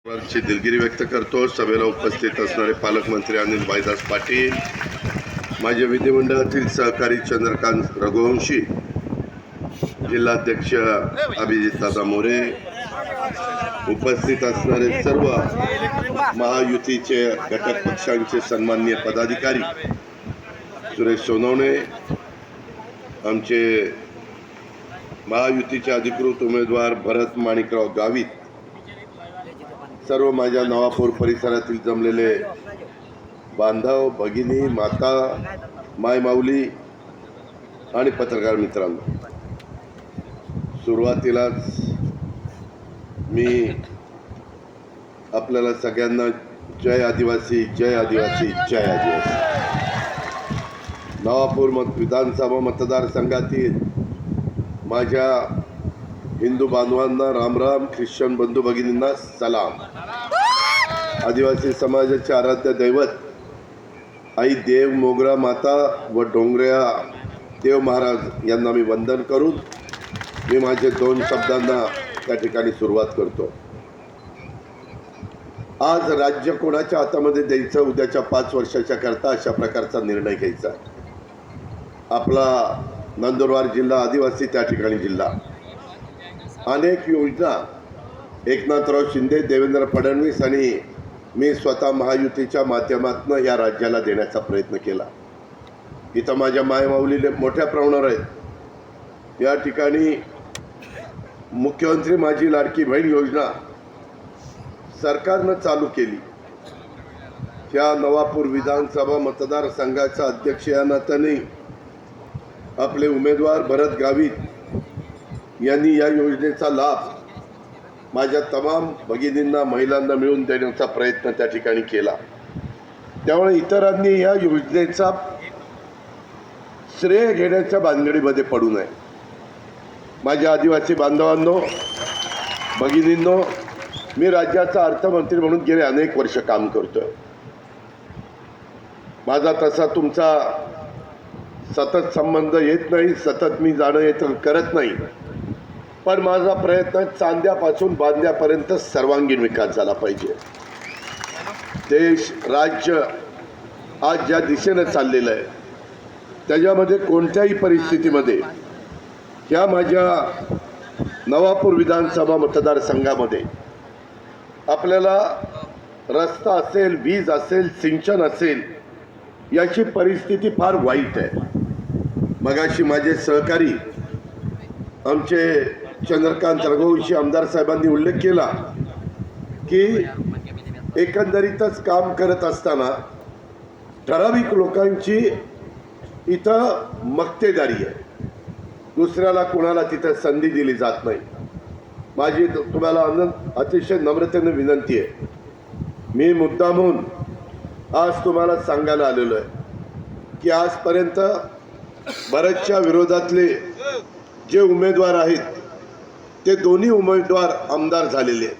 ची दिलगिरी व्यक्त करतो. सभेला उपस्थित असणारे पालकमंत्री अनिल भाईदास पाटील, माझे विधिमंडळातील सहकारी चंद्रकांत रघुवंशी, जिल्हाध्यक्ष अभिजित दादा मोरे, उपस्थित असणारे सर्व महायुतीचे घटक पक्षांचे सन्माननीय पदाधिकारी, सुरेश सोनवणे, आमचे महायुतीचे अधिकृत उमेदवार भरत माणिकराव गावित, सर्व माझ्या नवापूर परिसरातील जमलेले बांधव, भगिनी, माता, मायमाऊली आणि पत्रकार मित्रांनो, सुरुवातीलाच मी आपल्याला सगळ्यांना जय आदिवासी, जय आदिवासी, जय आदिवासी. नवापूर विधानसभा मतदारसंघातील माझ्या हिंदू बांधवांना राम राम, ख्रिश्चन बंधू भगिनींना सलाम. आदिवासी समाजाचे आराध्य दैवत आई देव, मोगरा माता व डोंगऱ्या देव महाराज यांना मी वंदन करून मी माझे 2 शब्दांना त्या ठिकाणी सुरुवात करतो. आज राज्य कोणाच्या हातामध्ये द्यायचं, उद्याच्या 5 वर्षाच्या करता अशा प्रकारचा निर्णय घ्यायचा. आपला नंदुरबार जिल्हा आदिवासी त्या ठिकाणी जिल्हा, अनेक योजना एकनाथराव शिंदे, देवेंद्र फडणवीस आणि मी स्वतः महायुतीच्या माध्यमातून या राज्याला देण्याचा प्रयत्न केला. इथं माझ्या मायमाऊलीने मोठ्या प्रमाणावर आहेत. या ठिकाणी मुख्यमंत्री माझी लाडकी बहीण योजना सरकारनं चालू केली. या नवापूर विधानसभा मतदारसंघाचा अध्यक्ष या नात्याने आपले उमेदवार भरत गावित यांनी या योजनेचा लाभ माझ्या तमाम भगिनींना, महिलांना मिळवून देण्याचा प्रयत्न त्या ठिकाणी केला. त्यामुळे इतरांनी या योजनेचा श्रेय घेण्याच्या भानगडीमध्ये पडू नये. माझ्या आदिवासी बांधवांनो, भगिनींनो, मी राज्याचा अर्थमंत्री म्हणून गेले अनेक वर्ष काम करतोय. माझा तसा तुमचा सतत संबंध येत नाही, सतत मी जाणं येतं करत नाही, पण माझा प्रयत्न चांद्यापासून बांध्यापर्यंत सर्वांगीण विकास झाला पाहिजे. देश, राज्य आज ज्या दिशेनं चाललेलं आहे त्याच्यामध्ये कोणत्याही परिस्थितीमध्ये या माझ्या नवापूर विधानसभा मतदारसंघामध्ये आपल्याला रस्ता असेल, वीज असेल, सिंचन असेल, याची परिस्थिती फार वाईट आहे. मगाशी माझे सहकारी आमचे चंद्रकांत रघुवंशी आमदार साहेबांनी उल्लेख केला की एकंदरीतच काम करत असताना ठराविक लोकांची इथं मक्तेदारी आहे, दुसऱ्याला कुणाला तिथं संधी दिली जात नाही. माझी तुम्हाला अतिशय नम्रतेने विनंती आहे, मी मुद्दामून आज तुम्हाला सांगायला आलेलो आहे की आजपर्यंत भरतच्या विरोधातले जे उमेदवार आहेत ते दोन्ही उमेदवार आमदार झालेले आहेत.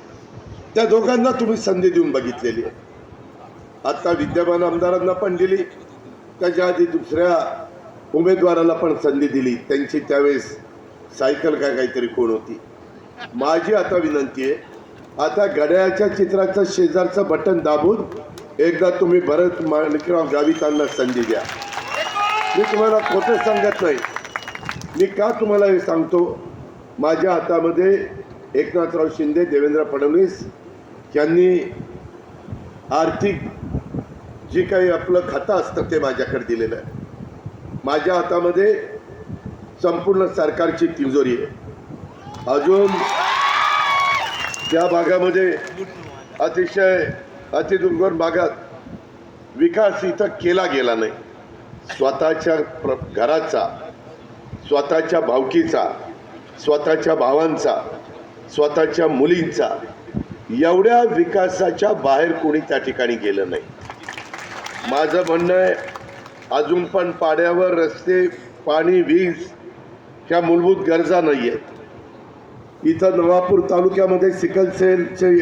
त्या दोघांना तुम्ही संधी देऊन बघितलेली आहे. आता विद्यमान आमदारांना पण दिली, त्याच्या आधी दुसऱ्या उमेदवाराला पण संधी दिली. त्यांची त्यावेळेस सायकल काहीतरी कोण होती. माझी आता विनंती आहे, आता घड्याळाच्या चित्राचं शेजारचं बटन दाबून एकदा तुम्ही भरत माणिकराव गावितांना संधी द्या. मी तुम्हाला खोटं सांगत नाही. मी का तुम्हाला हे सांगतो, माझ्या हातामध्ये एकनाथराव शिंदे, देवेंद्र फडणवीस यांनी आर्थिक जी काही आपलं खातं असतं ते माझ्याकडे दिलेलं आहे. माझ्या हातामध्ये संपूर्ण सरकारची तिजोरी आहे. अजून त्या भागामध्ये अतिशय अतिदुर्गम भागात विकास इथं केला गेला नाही. स्वतःच्या घराचा, स्वतःच्या भावकीचा, स्वतःच्या भावांचा, स्वतःच्या मुलींचा, एवढ्या विकासाच्या बाहेर कोणी त्या ठिकाणी गेलं नाही. माझं म्हणणं आहे, अजून पण पाड्यावर रस्ते, पाणी, वीज ह्या मूलभूत गरजा नाही आहेत. इथं नवापूर तालुक्यामध्ये सिकल सेलचे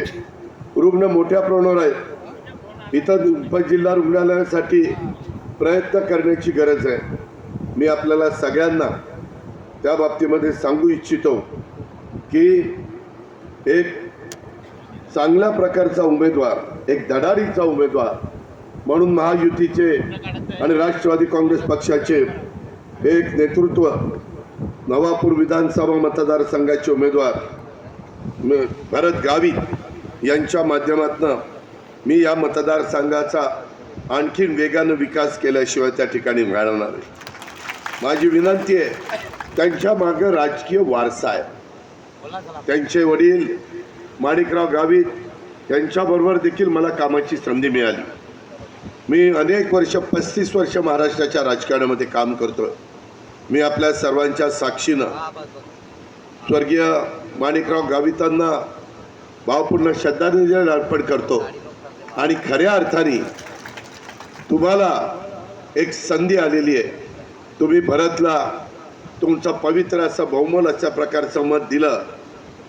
रुग्ण मोठ्या प्रमाणावर आहेत. इथं उपजिल्हा रुग्णालयासाठी प्रयत्न करण्याची गरज आहे. मी आपल्याला सगळ्यांना त्या बाबतीमध्ये सांगू इच्छितो की एक चांगल्या प्रकारचा उमेदवार, एक धडाडीचा उमेदवार म्हणून महायुतीचे आणि राष्ट्रवादी काँग्रेस पक्षाचे एक नेतृत्व, नवापूर विधानसभा मतदारसंघाचे उमेदवार भरत गावित यांच्या माध्यमातून मी या मतदारसंघाचा आणखीन वेगानं विकास केल्याशिवाय त्या ठिकाणी राहणार नाही. माझी विनंती आहे, त्यांच्या मागे राजकीय वारसा आहे. त्यांचे वडील माणिकराव गावित यांच्याबरोबर देखील मला कामाची संधी मिळाली. मी अनेक वर्ष 35 वर्ष महाराष्ट्राच्या राजकारणामध्ये काम करतो. मी आपल्या सर्वांच्या साक्षीनं स्वर्गीय माणिकराव गावितांना भावपूर्ण श्रद्धांजली अर्पण करतो आणि खऱ्या अर्थाने तुम्हाला एक संधी आलेली आहे. तुम्ही भरतला तुमचं पवित्र असं बहुमोल अशा प्रकारचं मत दिलं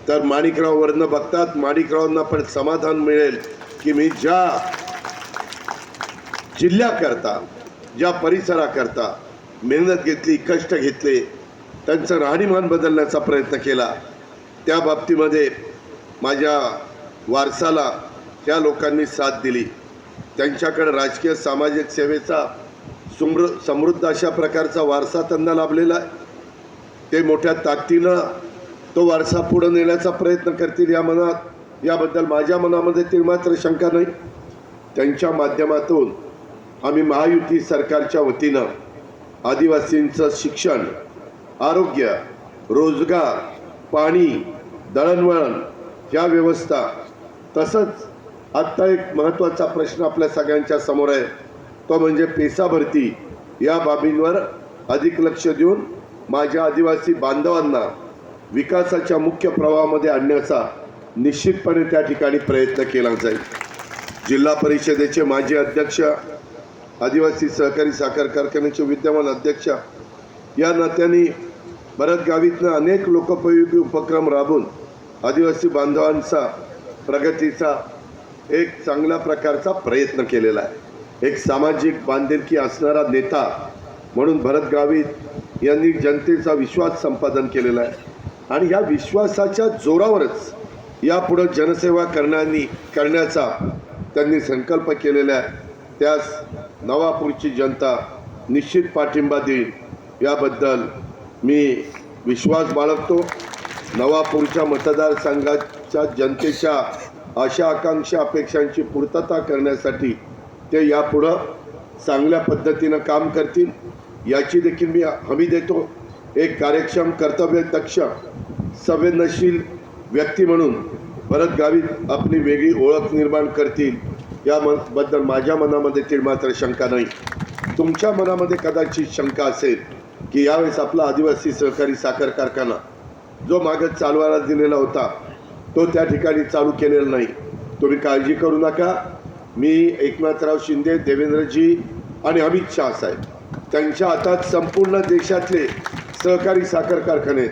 तर माणिकराववरनं बघतात माणिकरावांना पण समाधान मिळेल की मी ज्या जिल्ह्याकरता, ज्या परिसराकरता मेहनत घेतली, कष्ट घेतले, त्यांचं राहणीमान बदलण्याचा प्रयत्न केला, त्या बाबतीमध्ये माझ्या वारसाला त्या लोकांनी साथ दिली. त्यांच्याकडे राजकीय सामाजिक सेवेचा समृद्ध अशा प्रकारचा वारसा त्यांना लाभलेला आहे. ते मोठ्या ताकदीनं तो वारसा पुढे नेण्याचा प्रयत्न करतील याबद्दल माझ्या मनामध्ये तिळमात्र शंका नाही. त्यांच्या माध्यमातून आम्ही महायुती सरकारच्या वतीनं आदिवासींचं शिक्षण, आरोग्य, रोजगार, पाणी, दळणवळण या व्यवस्था, तसंच आत्ता एक महत्त्वाचा प्रश्न आपल्या सगळ्यांच्या समोर आहे, तो म्हणजे पेसा भरती या बाबींवर अधिक लक्ष देऊन माझ्या आदिवासी बांधवांना विकासाच्या मुख्य प्रवाहामध्ये आणण्याचा निश्चितपणे त्या ठिकाणी प्रयत्न केला जाईल. जिल्हा परिषदेचे माजी अध्यक्ष, आदिवासी सहकारी साखर कारखान्याचे विद्यमान अध्यक्ष या नात्याने भरत गावितनं अनेक लोकोपयोगी उपक्रम राबवून आदिवासी बांधवांचा प्रगतीचा एक चांगल्या प्रकारचा प्रयत्न केलेला आहे. एक सामाजिक बांधिलकी असणारा नेता म्हणून भरत गावित यांनी जनतेचा विश्वास संपादन केलेला आहे आणि या विश्वासाच्या जोरावरच यापुढे जनसेवा करण्याचा त्यांनी संकल्प केलेला आहे. त्यास नवापूरची जनता निश्चित पाठिंबा देईल याबद्दल मी विश्वास बाळगतो. नवापूरच्या मतदारसंघाच्या जनतेच्या आशा आकांक्षा अपेक्षांची पूर्तता करण्यासाठी ते यापुढं चांगल्या पद्धतीनं काम करतील याची देखील मी हमी देतो. एक कार्यक्षम, कर्तव्यदक्ष, संवेदनशील व्यक्ती म्हणून भरत गावित आपली वेगळी ओळख निर्माण करतील याबद्दल माझ्या मनामध्ये तिळमात्र शंका नाही. तुमच्या मनामध्ये कदाचित शंका असेल की यावेळेस आपला आदिवासी सहकारी साखर कारखाना जो मागे चालवायला दिलेला होता तो त्या ठिकाणी चालू केलेला नाही. तुम्ही काळजी करू नका. मी एकनाथराव शिंदे, देवेंद्रजी आणि अमित शहा साहेब त्यांच्या हातात संपूर्ण देशातले सहकारी साखर कारखाने,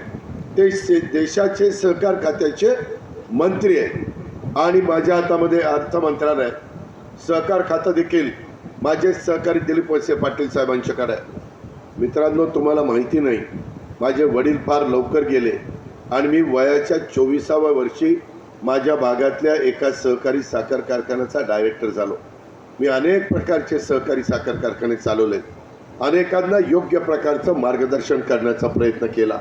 ते देशाचे सहकार खात्याचे मंत्री आहेत आणि माझ्या हातामध्ये अर्थ मंत्रालय आहे. सहकार खातं देखील माझे सहकारी दिलीप वळसे पाटील साहेबांच्याकडे आहे. मित्रांनो, तुम्हाला माहिती नाही, माझे वडील फार लवकर गेले आणि मी वयाच्या 24व्या वर्षी माझ्या भागातल्या एका सहकारी साखर कारखान्याचा डायरेक्टर झालो. मी अनेक प्रकारचे सहकारी साखर कारखाने चालवले, अनेकांना योग्य प्रकारचं मार्गदर्शन करण्याचा प्रयत्न केला.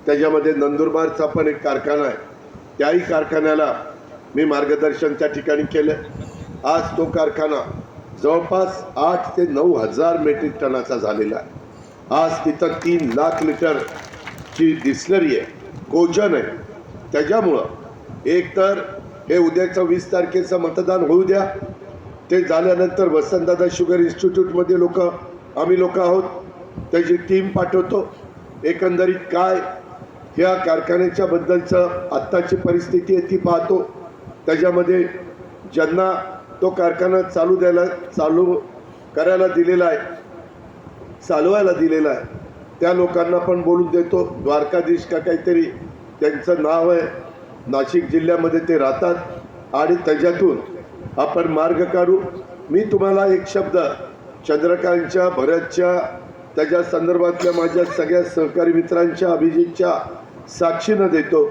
त्याच्यामध्ये नंदुरबारचा पण एक कारखाना आहे, त्याही कारखान्याला मी मार्गदर्शन त्या ठिकाणी केलं. आज तो कारखाना जवळपास 8 ते 9 हजार मेट्रिक टनाचा झालेला आहे. आज तिथं 3 लाख लिटरची डिस्लरी आहे, कोजन आहे. त्याच्यामुळं एक तर हे उद्याचं 20 तारखेचं मतदान होऊ द्या, ते झाल्यानंतर वसंतदादा शुगर इन्स्टिट्यूटमध्ये आम्ही लोक आहोत, त्याची टीम पाठवतो. एकंदरीत काय या कारखान्याच्या बद्दलचं आत्ताची परिस्थिती आहे ती पाहतो. त्याच्यामध्ये ज्यांना तो कारखाना चालू करायला दिलेला आहे, चालवायला दिलेला आहे, त्या लोकांना पण बोलून देतो. द्वारकाधीश का काहीतरी त्यांचं नाव आहे, नाशिक जिल्ह्यामध्ये ते राहतात आणि त्याच्यातून आपण मार्ग काढू. मी तुम्हाला एक शब्द चंद्रकांतच्या, भरतच्या, त्याच्या संदर्भातल्या माझ्या सगळ्या सहकारी मित्रांच्या, अभिजितच्या साक्षीनं देतो.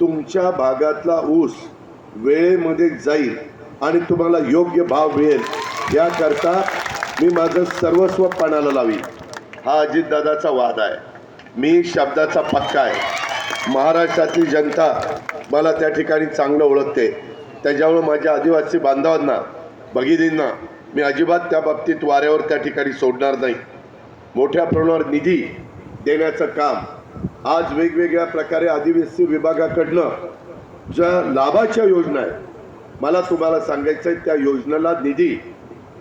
तुमच्या भागातला ऊस वेळेमध्ये जाईल आणि तुम्हाला योग्य भाव मिळेल याकरता मी माझं सर्वस्व पणाला लावी. हा अजितदादाचा वाद आहे. मी शब्दाचा पक्का आहे. महाराष्ट्रातली जनता मला त्या ठिकाणी चांगलं ओळखते. त्याच्यामुळं माझ्या आदिवासी बांधवांना भगिनींना मी अजिबात त्या बाबतीत वाऱ्यावर त्या ठिकाणी सोडणार नाही. मोठ्या प्रमाणावर निधी देण्याचं काम आज वेगवेगळ्या प्रकारे आदिवासी विभागाकडनं ज्या लाभाच्या योजना आहेत मला तुम्हाला सांगायचं आहे त्या योजनेला निधी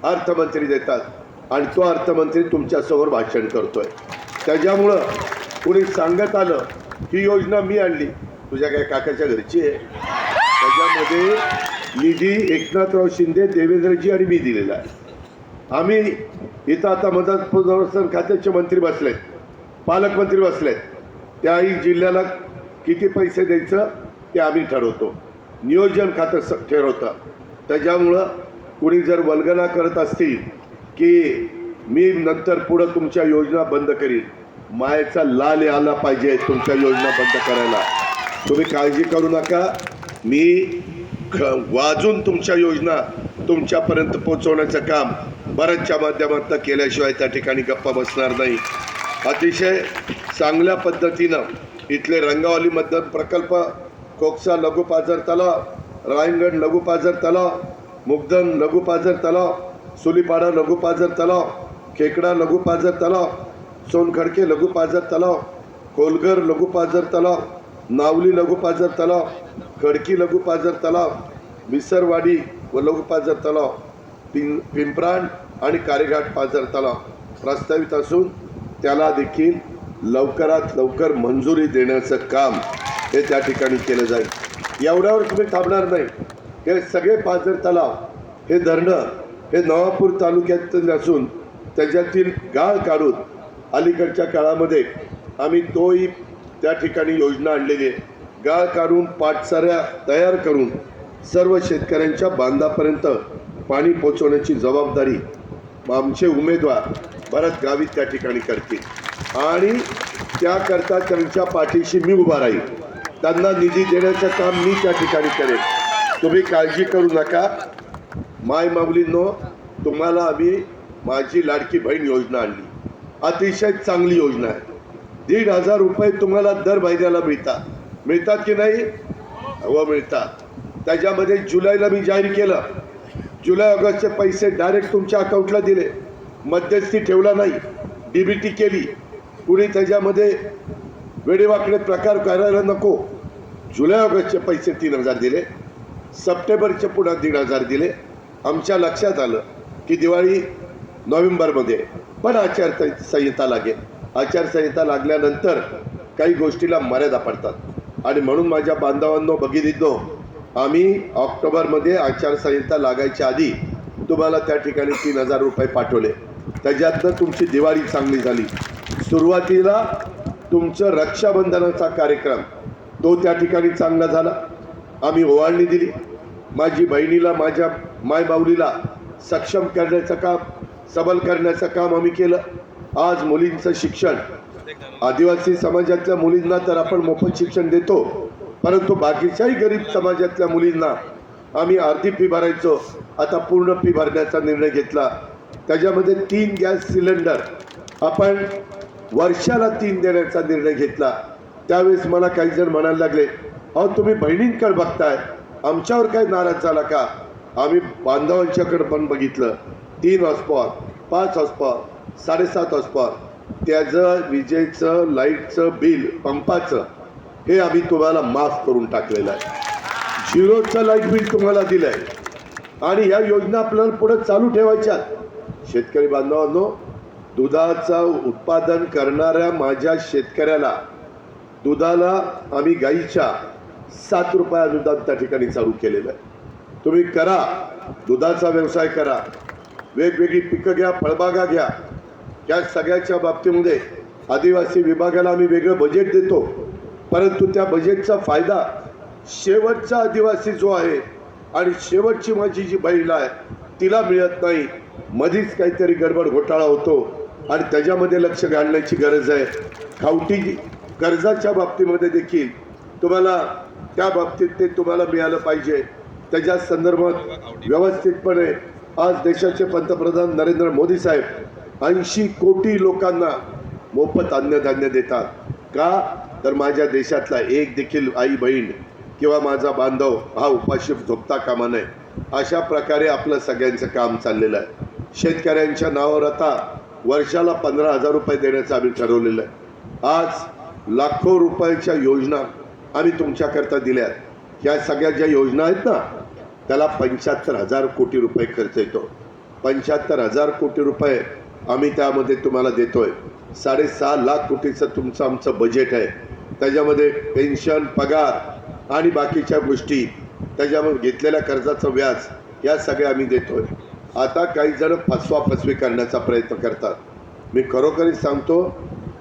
अर्थमंत्री देतात आणि तो अर्थमंत्री तुमच्यासमोर भाषण करतोय. त्याच्यामुळं कोणी सांगत आलं ही योजना मी आणली, तुझ्या काय काकाच्या घरची आहे, त्याच्यामध्ये निधी एकनाथराव शिंदे, देवेंद्रजी आणि मी दिलेला आहे. आम्ही इथं आता मदत पुनर्वसन खात्याचे मंत्री बसलेत, पालकमंत्री बसलेत. त्याही जिल्ह्याला किती पैसे द्यायचं ते आम्ही ठरवतो, नियोजन खातं ठरवतं. त्याच्यामुळं कुणी जर वल्गना करत असतील की मी नंतर पुढं तुमच्या योजना बंद करीन, मायेचा लाल आला पाहिजे तुमच्या योजना बंद करायला. तुम्ही काळजी करू नका. मी वाजून तुमच्या योजना तुमच्यापर्यंत पोहोचवण्याचं काम बऱ्याचच्या माध्यमातून केल्याशिवाय त्या ठिकाणी गप्पा बसणार नाही. अतिशय चांगल्या पद्धतीनं इथले रंगावली मतदान प्रकल्प, कोकसा लघु पाझर तलाव, रायगड लघु पाझर तलाव, मुगदन लघु पाझर तलाव, सुलीपाडा लघु पाझर तलाव, खेकडा लघु पाझर तलाव, सोनखडके लघु पाझर तलाव, कोलगर लघु पाझर तलाव, नावली लघु पाझर तलाव, खडकी लघु पाझर तलाव, मिसरवाडी व लघु पाझर तलाव, पिंपराण आणि कारेघाट पाझर तलाव प्रस्तावित असून त्याला देखील लवकरात लवकर मंजुरी देण्याचं काम हे त्या ठिकाणी केलं जाईल. एवढ्यावर तुम्ही थांबणार नाही. हे सगळे पाझर तलाव, हे धरणं हे नवापूर तालुक्यात असून त्याच्यातील गाळ काढून अलीकडच्या काळामध्ये आम्ही तोही त्या ठिकाणी योजना आणलेली आहे. गाळ काढून पाटसाऱ्या तयार करून सर्व शेतकऱ्यांच्या बांधापर्यंत पाणी पोचवण्याची जबाबदारी आमचे उमेदवार बऱ्याच गावी त्या ठिकाणी करतील आणि त्याकरता त्यांच्या पाठीशी मी उभा राहील. त्यांना निधी देण्याचं काम मी त्या ठिकाणी करेन. तुम्ही काळजी करू नका. माय माऊलींनो, तुम्हाला आम्ही माझी लाडकी बहीण योजना आणली. अतिशय चांगली योजना आहे. 1,500 रुपये तुम्हाला दर महिन्याला मिळतात की नाही? हो, मिळतात. त्याच्यामध्ये जुलैला मी जाहीर केलं, जुलै ऑगस्टचे पैसे डायरेक्ट तुमच्या अकाउंटला दिले. मध्यस्थी ठेवला नाही, डीबीटी केली. कुणी त्याच्यामध्ये वेडेवाकडे प्रकार करायला नको. जुलै ऑगस्टचे पैसे 3,000 दिले, सप्टेंबरचे पुन्हा 1,500 दिले. आमच्या लक्षात आलं की दिवाळी नोव्हेंबरमध्ये पण आचारसंहिता लागेल. आचारसंहिता लागल्यानंतर काही गोष्टीला मर्यादा पडतात आणि म्हणून माझ्या बांधवांनो, भगिनींनो, आम्ही ऑक्टोबरमध्ये आचारसंहिता लागायच्या आधी तुम्हाला त्या ठिकाणी 3,000 रुपये पाठवले. त्याच्यातनं तुमची दिवाळी चांगली झाली. सुरुवातीला तुमचं रक्षाबंधनाचा कार्यक्रम तो त्या ठिकाणी चांगला झाला. आम्ही ओवाळणी दिली. माझी बहिणीला, माझ्या मायबाऊलीला सक्षम करण्याचं काम, सबल करण्याचं काम आम्ही केलं. आज मुलींचं शिक्षण, आदिवासी समाजातल्या मुलींना तर आपण मोफत शिक्षण देतो, परंतु बाकीच्याही गरीब समाजातल्या मुलींना आम्ही अर्धी फी भरायचो, आता पूर्ण फी भरण्याचा निर्णय घेतला. त्याच्यामध्ये 3 गॅस सिलेंडर आपण वर्षाला 3 देण्याचा निर्णय घेतला. त्यावेळेस मला काही जण म्हणायला लागले, अहो तुम्ही बहिणींकडे बघताय, आमच्यावर काय नाराज झाला का? आम्ही बांधवांच्याकडे पण बघितलं. 3 हॉर्सपॉवर, 5 हॉर्सपॉवर, 7.5 हॉर्सपॉवर, त्याचं विजेचं, लाईटचं बिल, पंपाचं हे आम्ही तुम्हाला माफ करून टाकलेलं आहे. 0चं लाईट बिल तुम्हाला दिलं आहे आणि ह्या योजना आपल्याला पुढे चालू ठेवायच्या. शेतकरी बांधवांनो, दुधाचं उत्पादन करणाऱ्या माझ्या शेतकऱ्याला दुधाला आम्ही गाईच्या 7 रुपये अनुदान त्या ठिकाणी चालू केलेलं आहे. तुम्ही करा, दुधाचा व्यवसाय करा, वेगवेगळी पिकं घ्या, फळबागा घ्या. या सगळ्याच्या बाबतीमध्ये आदिवासी विभागाला आम्ही वेगळं बजेट देतो, परंतु त्या बजेटचा फायदा शेवटचा आदिवासी जो आहे आणि शेवटची माझी जी महिला आहे तिला मिळत नाही. मधीच काहीतरी गडबड घोटाळा होतो आणि त्याच्यामध्ये लक्ष घालण्याची गरज आहे. खावटी कर्जाच्या बाबतीमध्ये देखील तुम्हाला त्या बाबतीत ते तुम्हाला मिळालं पाहिजे. त्याच्या संदर्भात व्यवस्थितपणे आज देशाचे पंतप्रधान नरेंद्र मोदी साहेब 80 कोटी लोकांना मोफत अन्नधान्य देतात. का तर माझ्या देशातला एक देखील आई बहीण किंवा माझा बांधव हा उपाशी झोपता कामा नये. अशा प्रकारे आपलं सगळ्यांचं काम चाललेलं आहे. शेतकऱ्यांच्या नावावर आता वर्षाला 15,000 रुपये देण्याचं आम्ही ठरवलेलं आहे. आज लाखो रुपयाच्या योजना आम्ही तुमच्याकरता दिल्यात. ह्या सगळ्या ज्या योजना आहेत ना त्याला 75,000 कोटी रुपये खर्च येतो. 75,000 कोटी रुपये आम्ही त्यामध्ये तुम्हाला देतोय. 6.5 लाख कोटीचं तुमचं आमचं बजेट आहे. त्याच्यामध्ये पेन्शन, पगार आणि बाकीच्या गोष्टी, त्याच्यामध्ये घेतलेल्या कर्जाचं व्याज या सगळ्या आम्ही देतोय. आता काही जण फसवी करण्याचा प्रयत्न करतात. मी खरोखरीच सांगतो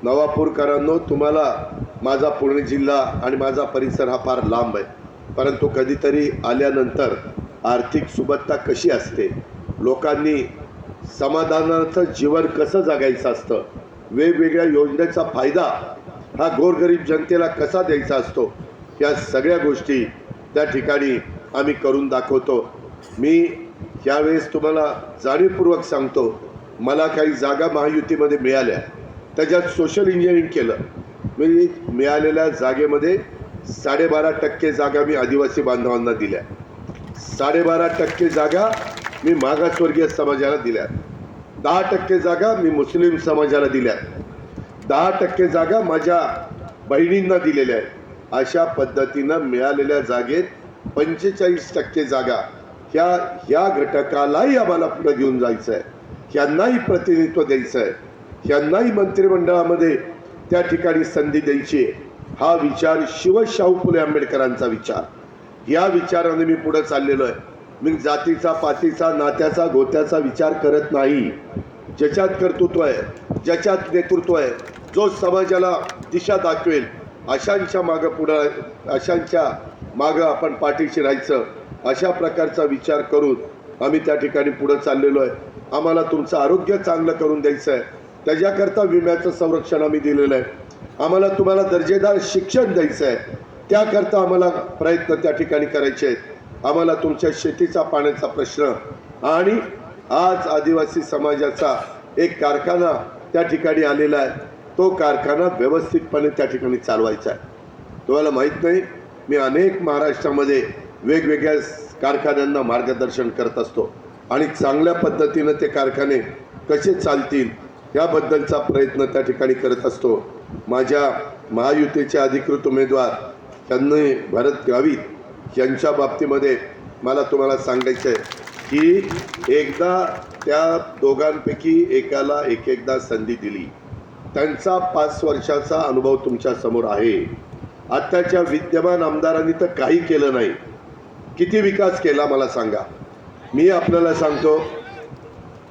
नवापूरकरांनो, तुम्हाला माझा पुणे जिल्हा आणि माझा परिसर हा फार लांब आहे, परंतु कधीतरी आल्यानंतर आर्थिक सुबत्ता कशी असते, लोकांनी समाधानाचं जीवन कसं जगायचं असतं, वेगवेगळ्या योजनेचा फायदा हा गोरगरीब जनतेला कसा द्यायचा असतो, या सगळ्या गोष्टी त्या ठिकाणी आम्ही करून दाखवतो. मी यावेळेस तुम्हाला जाणीवपूर्वक सांगतो, मला काही जागा महायुतीमध्ये मिळाल्या, त्याच्यात सोशल इंजिनिअरिंग केलं. मी मिळालेल्या जागेमध्ये 12.5% जागा मी आदिवासी बांधवांना दिल्या, 12.5% जागा मी मागासवर्गीय समाजाला दिल्या, 10% जागा मी मुस्लिम समाजाला दिल्या, 10% जागा माझ्या बहिणींना दिलेल्या आहेत. अशा पद्धतीनं मिळालेल्या जागेत 45% जागा ह्या घटकालाही आम्हाला पुढे घेऊन जायचं आहे. ह्यांनाही प्रतिनिधित्व द्यायचं आहे, ह्यांनाही मंत्रिमंडळामध्ये त्या ठिकाणी संधी द्यायची. हा विचार शाहू फुले आंबेडकरांचा विचार. या विचाराने मी पुढे चाललेलो आहे. मी जातीचा, पातीचा, नात्याचा, गोत्याचा विचार करत नाही. ज्याच्यात कर्तृत्व आहे, ज्याच्यात नेतृत्व आहे, जो समाजाला दिशा दाखवेल अशांच्या मागं आपण पाठीशी राहायचं. अशा प्रकारचा विचार करून आम्ही त्या ठिकाणी पुढे चाललेलो आहे. आम्हाला तुमचं आरोग्य चांगलं करून द्यायचं आहे, त्याच्याकरता विम्याचं संरक्षण आम्ही दिलेलं आहे. आम्हाला तुम्हाला दर्जेदार शिक्षण द्यायचं आहे, त्याकरता आम्हाला प्रयत्न त्या ठिकाणी करायचे आहेत. आम्हाला तुमच्या शेतीचा पाण्याचा प्रश्न आणि आज आदिवासी समाजाचा एक कारखाना त्या ठिकाणी आलेला आहे, तो कारखाना व्यवस्थितपणे त्या ठिकाणी चालवायचा आहे. तुम्हाला माहीत नाही, मी अनेक महाराष्ट्रामध्ये वेगवेगळ्या कारखान्यांना मार्गदर्शन करत असतो आणि चांगल्या पद्धतीनं ते कारखाने कसे चालतील याबद्दलचा प्रयत्न त्या ठिकाणी करत असतो. माझ्या महायुतीचे अधिकृत उमेदवार त्यांनी भरत गावित यांच्या बाबतीमध्ये मला तुम्हाला सांगायचं आहे की एकदा त्या दोघांपैकी एकाला एकदा संधी दिली. त्यांचा 5 वर्षाचा अनुभव तुमच्या समोर आहे. आत्ताच्या विद्यमान आमदारांनी तर काही केलं नाही. किती विकास केला मला सांगा. मी आपल्याला सांगतो,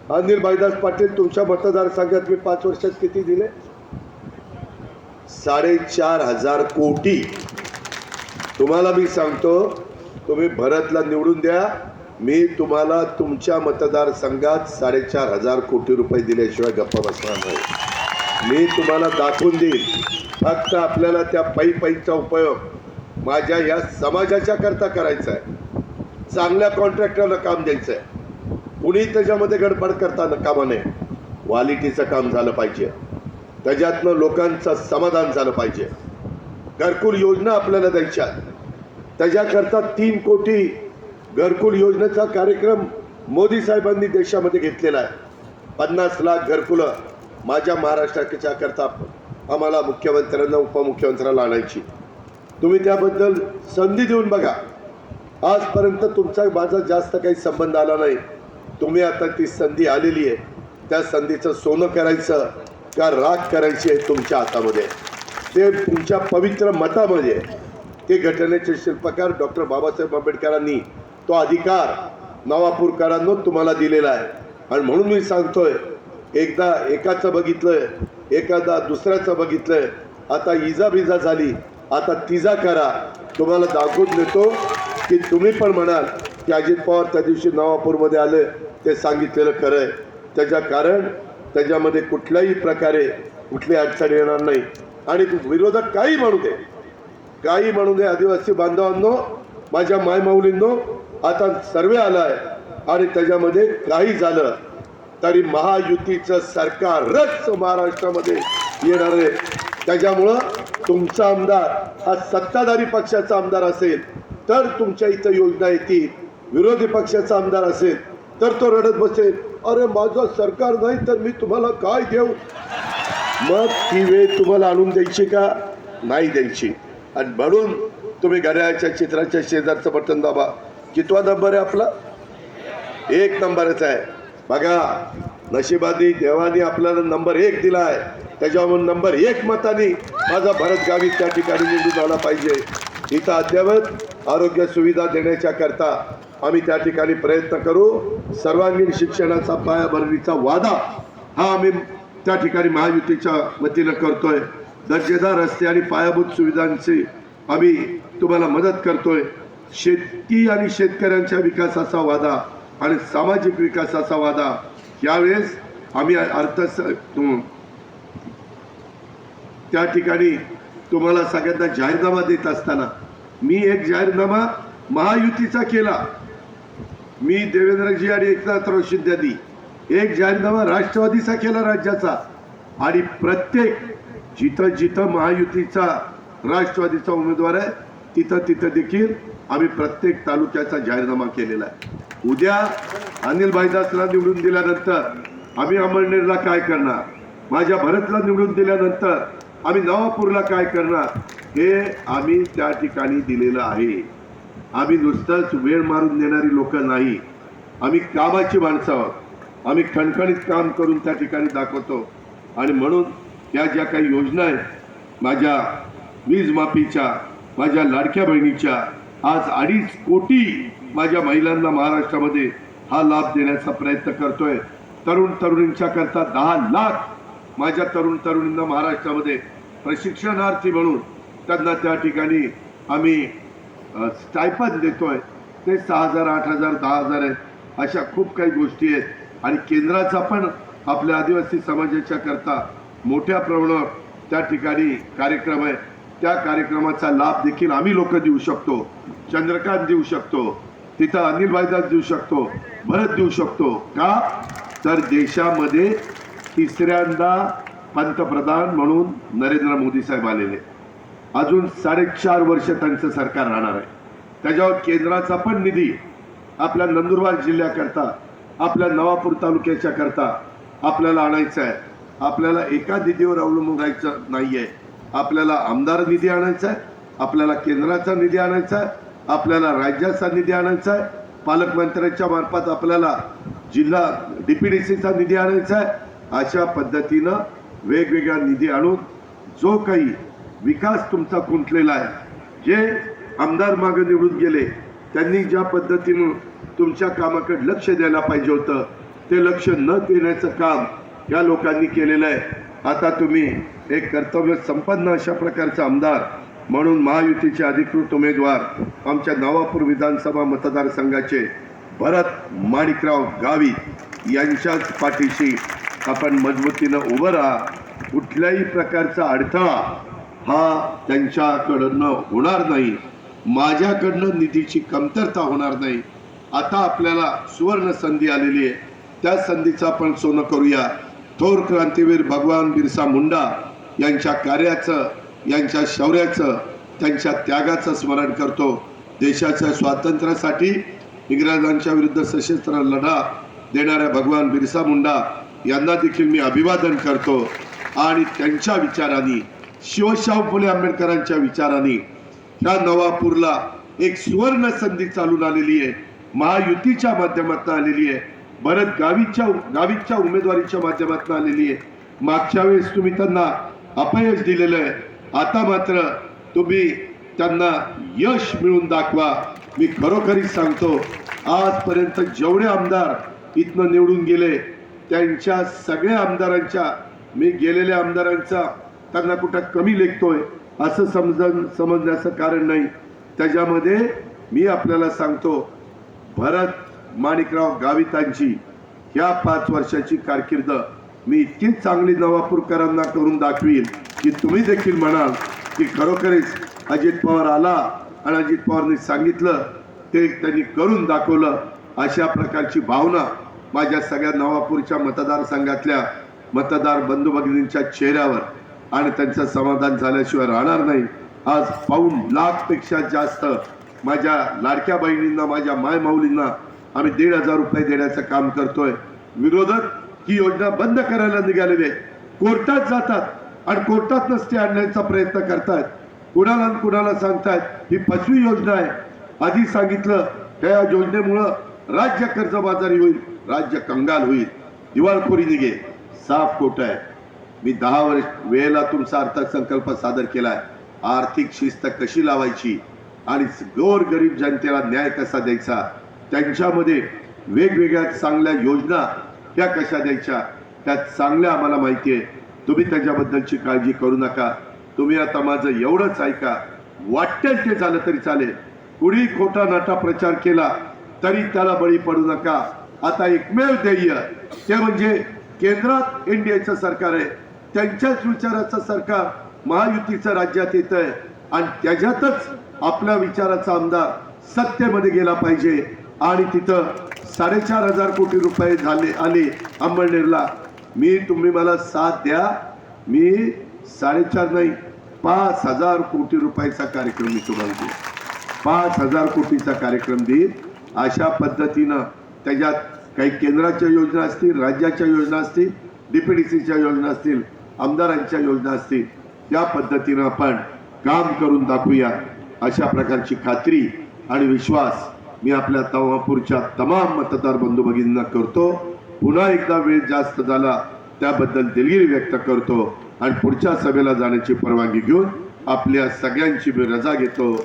अनिल भाईदास पाटील तुमच्या मतदारसंघात मी 5 वर्षात किती दिले? 4,500 कोटी. तुम्हाला मी सांगतो, तुम्ही भरतला निवडून द्या, मी तुम्हाला तुमच्या मतदारसंघात 4,500 कोटी रुपये दिल्याशिवाय गप्पा बसणार नाही. मी तुम्हाला दाखवून देईल. फक्त आपल्याला त्या पायीचा उपयोग माझ्या या समाजाच्या करता करायचा आहे. चांगल्या कॉन्ट्रॅक्टरला काम द्यायचं आहे. कुणी त्याच्यामध्ये गडबड करता कामा नये. क्वालिटीचं काम झालं पाहिजे, त्याच्यातनं लोकांचं समाधान झालं पाहिजे. घरकुल योजना आपल्याला द्यायच्या, त्याच्याकरता 3 कोटी घरकुल योजनेचा कार्यक्रम मोदी साहेबांनी देशामध्ये घेतलेला आहे. 50 लाख घरकुलं माझ्या महाराष्ट्राच्या करता आम्हाला मुख्यमंत्र्यांना, उपमुख्यमंत्र्याला आणायची. तुम्ही त्याबद्दल संधी देऊन बघा. आजपर्यंत तुमचा माझा जास्त काही संबंध आला नाही. तुम्ही आता ती संधी आलेली आहे, त्या संधीचं सोनं करायचं का राख करायची आहे तुमच्या हातामध्ये. ते तुमच्या पवित्र मतामध्ये, ते घटनेचे शिल्पकार डॉक्टर बाबासाहेब आंबेडकरांनी तो अधिकार नवापूरकरांनो तुम्हाला दिलेला आहे. आणि म्हणून मी सांगतोय, एकदा एकाचं बघितलंय, एखादा दुसऱ्याचं बघितलंय, आता इजा झाली, आता तिजा करा. तुम्हाला दाखवून देतो की तुम्ही पण म्हणाल की अजित पवार त्या दिवशी नवापूरमध्ये आले, ते सांगितलेलं खरं आहे. त्याच्या कारण त्याच्यामध्ये कुठल्याही प्रकारे कुठली अडचण येणार नाही. आणि विरोधक काही म्हणू दे, काही म्हणू दे, आदिवासी बांधवांनो, माझ्या मायमाऊलींनो, आता सर्वे आलाय आणि त्याच्यामध्ये काही झालं तरी महायुतीचं सरकारच महाराष्ट्रामध्ये येणार आहे. त्याच्यामुळं तुमचा आमदार हा सत्ताधारी पक्षाचा आमदार असेल तर तुमच्या इथं योजना येतील, विरोधी पक्षाचा आमदार असेल तर तो रडत बसेल, अरे माझं सरकार नाही तर मी तुम्हाला काय देऊ. मग ती वेळ तुम्हाला आणून द्यायची का नाही द्यायची. आणि म्हणून तुम्ही घड्याळाच्या चित्राच्या शेजारचं बटन दाबा. कितवा नंबर आहे आपला? 1 नंबरच आहे. बघा नशिबाने देवाने आपल्याला नंबर 1 दिला आहे. त्याच्यावर नंबर 1 मताने माझा भरत गावित त्या ठिकाणी निवडून आला पाहिजे. इथं अद्ययावत आरोग्य सुविधा देण्याच्या करता आम्ही त्या ठिकाणी प्रयत्न करू. सर्वांगीण शिक्षणाचा पायाभरणीचा वादा हा आम्ही त्या ठिकाणी महायुतीच्या वतीनं करतोय. दर्जेदार रस्ते आणि पायाभूत सुविधांची आम्ही तुम्हाला मदत करतोय. शेती आणि शेतकऱ्यांच्या विकासाचा वादा आणि सामाजिक विकासाचा वादा यावेळेस आम्ही त्या ठिकाणी तुम्हाला सगळ्यांना जाहीरनामा देत असताना मी एक जाहीरनामा महायुतीचा केला. मी देवेंद्रजी आणि एकनाथराव शिंदेनी एक जाहीरनामा राष्ट्रवादीचा केला राज्याचा. आणि प्रत्येक जिथं जिथं महायुतीचा राष्ट्रवादीचा उमेदवार आहे तिथं देखील आम्ही प्रत्येक तालुक्याचा जाहीरनामा केलेला आहे. उद्या अनिल भाईदासला निवडून दिल्यानंतर आम्ही अमळनेरला काय करणार, माझ्या भरतला निवडून दिल्यानंतर आम्ही नवापूरला काय करणार हे आम्ही त्या ठिकाणी दिलेलं आहे. आम्ही नुसतंच वेळ मारून देणारी लोक नाही, आम्ही कामाची माणसं आहोत. आम्ही खणखणीत काम करून त्या ठिकाणी दाखवतो. आणि म्हणून या ज्या काही योजना आहेत माझ्या वीज माफीच्या, माझ्या लाडक्या बहिणीच्या, आज 2.5 कोटी माझ्या महिलांना महाराष्ट्रामध्ये हा लाभ देण्याचा प्रयत्न करतोय. तरुण तरुणींच्या करता 10 लाख माझ्या तरुण तरुणींना महाराष्ट्रामध्ये प्रशिक्षणार्थी म्हणून त्यांना त्या ठिकाणी आम्ही स्टायपंड देतोय. ते 6,000, 8,000, 10,000 आहेत. अशा खूप काही गोष्टी आहेत. आणि केंद्राचा पण आपल्या आदिवासी समाजाच्या करता मोठ्या प्रमाणावर त्या ठिकाणी कार्यक्रम आहे. त्या कार्यक्रमाचा लाभ देखील आम्ही लोक देऊ शकतो. चंद्रकांत देऊ शकतो, तिथं अनिल भाईदास देऊ शकतो, भरत देऊ शकतो. का तर देशामध्ये 3ऱ्यांदा पंतप्रधान म्हणून नरेंद्र मोदी साहेब आलेले. अजून 4.5 वर्ष त्यांचं सरकार राहणार आहे. त्याच्यावर केंद्राचा पण निधी आपल्या नंदुरबार जिल्ह्याकरता, आपल्या नवापूर तालुक्याच्या करता आपल्याला आणायचा आहे. आपल्याला एका निधीवर अवलंबून राहायचं नाहीये. आपल्याला आमदार निधी आणायचा आहे, आपल्याला केंद्राचा निधी आणायचा आहे, आपल्याला राज्याचा निधी आणायचा आहे, पालकमंत्र्यांच्या मार्फत आपल्याला जिल्हा DPDCचा निधी आणायचा आहे. अशा पद्धतीनं वेगवेगळा निधी आणून जो काही विकास तुमचा खुंटलेला आहे, जे आमदार मागे निवडून गेले त्यांनी ज्या पद्धतीनं तुमच्या कामाकडे लक्ष द्यायला पाहिजे होतं ते लक्ष न देण्याचं काम या लोकांनी केलेलं आहे. आता तुम्ही एक कर्तव्य संपन्न अशा प्रकारचा आमदार म्हणून महायुतीचे अधिकृत उमेदवार आमच्या नवापूर विधानसभा मतदारसंघाचे भरत माणिकराव गावित यांच्याच पाठीशी आपण मजबूतीनं उभं राहा. कुठल्याही प्रकारचा अडथळा हा त्यांच्याकडनं होणार नाही, माझ्याकडनं निधीची कमतरता होणार नाही. आता आपल्याला सुवर्ण संधी आलेली आहे, त्या संधीचं आपण सोनं करूया. थोर क्रांतीवीर भगवान बिरसा मुंडा यांच्या कार्याचं, यांच्या शौर्याचं, त्यांच्या त्यागाचं स्मरण करतो. देशाच्या स्वातंत्र्यासाठी इंग्रजांच्या विरुद्ध सशस्त्र लढा देणाऱ्या भगवान बिरसा मुंडा यांना देखील मी अभिवादन करतो. आणि त्यांच्या विचारांनी, शिवशाहू फुले आंबेडकरांच्या विचारांनी ह्या नवापूरला एक सुवर्ण संधी चालून आलेली आहे, महायुतीच्या माध्यमातून आलेली आहे, भरत गावितच्या उमेदवारीच्या माध्यमातून आलेली आहे. मागच्या वेळेस तुम्ही त्यांना अपयश दिलेलं आहे, आता मात्र तुम्ही त्यांना यश मिळवून दाखवा. मी खरोखरीच सांगतो, आजपर्यंत जेवढे आमदार इथनं निवडून गेले त्यांच्या सगळ्या आमदारांच्या, मी गेलेल्या आमदारांचा त्यांना कुठं कमी लेखतोय असं समजण्याचं कारण नाही. त्याच्यामध्ये मी आपल्याला सांगतो, भरत माणिकराव गावितांची या 5 वर्षाची कारकीर्द मी इतकी चांगली नवापूरकरांना करून दाखवील की तुम्ही देखील म्हणाल की खरोखरीच अजित पवार आला आणि अजित पवारने सांगितलं ते त्यांनी करून दाखवलं. अशा प्रकारची भावना माझ्या सगळ्या नवापूरच्या मतदारसंघातल्या मतदार बंधू भगिनींच्या चेहऱ्यावर आणि त्यांचं समाधान झाल्याशिवाय राहणार नाही. आज पाऊण लाखपेक्षा जास्त माझ्या लाडक्या बहिणींना, माझ्या मायमाऊलींना आम्ही 1,500 रुपये देण्याचं काम करतोय. विरोधक ही योजना बंद करायला निघालेले कोर्टात जातात आणि कोर्टात नसते आणण्याचा प्रयत्न करतात. कुणाला सांगतायत ही फसवी योजना आहे. आधी सांगितलं त्या योजनेमुळं राज्य कर्जबाजारी होईल, राज्य कंगाल होईल, दिवाळखोरी निघेल. साफ खोट आहे. मी 10 वेळेला तुमचा अर्थसंकल्प सादर केलाय. आर्थिक शिस्त कशी लावायची आणि गोरगरीब जनतेला न्याय कसा द्यायचा, त्यांच्यामध्ये वेगवेगळ्या चांगल्या योजना त्या कशा द्यायच्या, त्या चांगल्या आम्हाला माहिती आहे. तुम्ही त्याच्याबद्दलची काळजी करू नका. तुम्ही आता माझं एवढंच ऐका. वाटेल ते झालं तरी चालेल. कुणी खोटा नाटा प्रचार केला तरी त्याला बळी पडू नका. आता एकमेव ध्येय ते म्हणजे केंद्रात एनडीएचं सरकार आहे, त्यांच्याच विचाराचं सरकार महायुतीचं राज्यात येत आहे आणि त्याच्यातच आपल्या विचाराचा आमदार सत्तेमध्ये गेला पाहिजे. आणि तिथं 4,500 कोटी रुपये झाले आले अंमळनेरला. तुम्ही मला साथ द्या. मी 4.5 नाही 5,000 कोटी रुपयाचा कार्यक्रम मी तुम्हाला देईन. 5,000 कोटीचा कार्यक्रम देईन. अशा पद्धतीनं त्याच्यात काही केंद्राच्या योजना असतील, राज्याच्या योजना असतील, डीपीडीसीच्या योजना असतील, आमदारांच्या योजना असतील, त्या पद्धतीनं आपण काम करून दाखवूया. अशा प्रकारची खात्री आणि विश्वास मी आपल्या नवापूरच्या तमाम मतदार बंधू भगिनींना करतो. पुन्हा एकदा वेळ जास्त झाला त्याबद्दल दिलगिरी व्यक्त करतो आणि पुढच्या सभेला जाण्याची परवानगी घेऊन आपल्या सगळ्यांची मी रजा घेतो.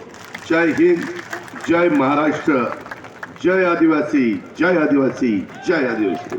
जय हिंद, जय महाराष्ट्र, जय आदिवासी, जय आदिवासी, जय आदिवासी.